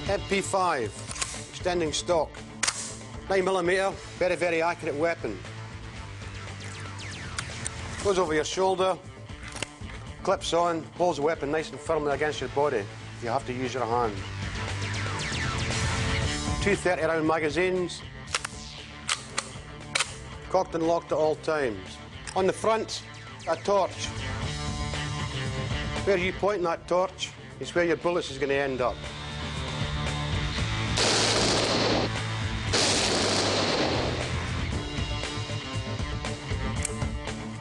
MP5, extending stock. 9mm, very, very accurate weapon. Goes over your shoulder, clips on, holds the weapon nice and firmly against your body. You have to use your hand. 2 30-round magazines, cocked and locked at all times. On the front, a torch. Where you point that torch is where your bullets is going to end up.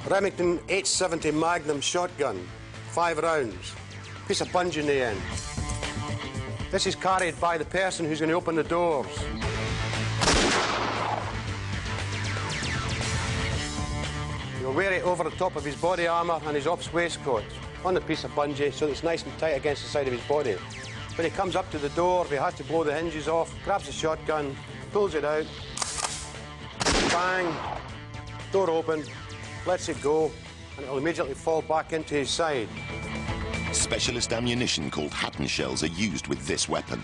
Remington 870 Magnum shotgun, 5 rounds. Piece of bunge in the end. This is carried by the person who's going to open the doors. You'll wear it over the top of his body armour and his ops waistcoat on the piece of bungee so that it's nice and tight against the side of his body. When he comes up to the door, if he has to blow the hinges off, grabs the shotgun, pulls it out, bang, door open, lets it go, and it'll immediately fall back into his side. Specialist ammunition called Hatton shells are used with this weapon.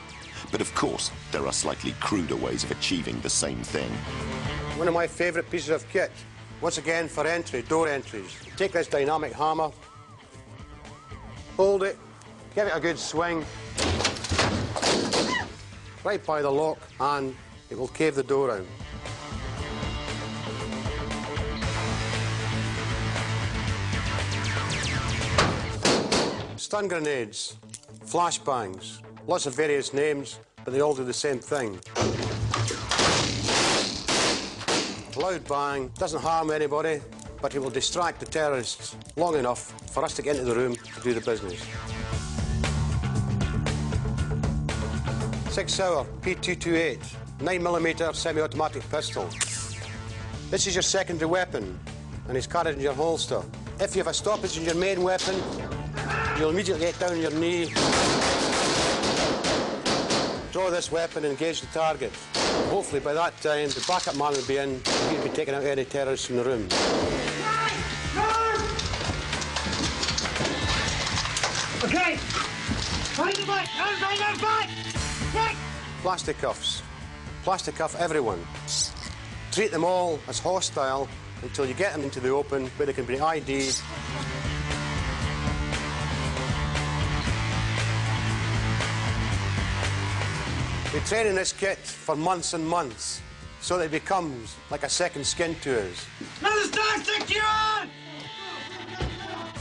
But of course, there are slightly cruder ways of achieving the same thing. One of my favourite pieces of kit, once again for entry, door entries. Take this dynamic hammer, hold it, give it a good swing, right by the lock, and it will cave the door out. Stun grenades, flashbangs, lots of various names, but they all do the same thing. Loud bang, doesn't harm anybody, but it will distract the terrorists long enough for us to get into the room to do the business. 6-hour P228, 9mm semi-automatic pistol. This is your secondary weapon, and it's carried in your holster. If you have a stoppage in your main weapon, you'll immediately get down on your knee, draw this weapon and engage the target. Hopefully by that time the backup man will be in and he'll be taking out any terrorists in the room. Okay, find the back, find the back! Plastic cuffs. Plastic cuff everyone. Treat them all as hostile until you get them into the open where they can be ID'd. We train in this kit for months and months so that it becomes like a second skin to us. Now start secure!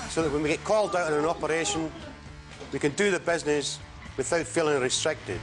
So that when we get called out on an operation, we can do the business without feeling restricted.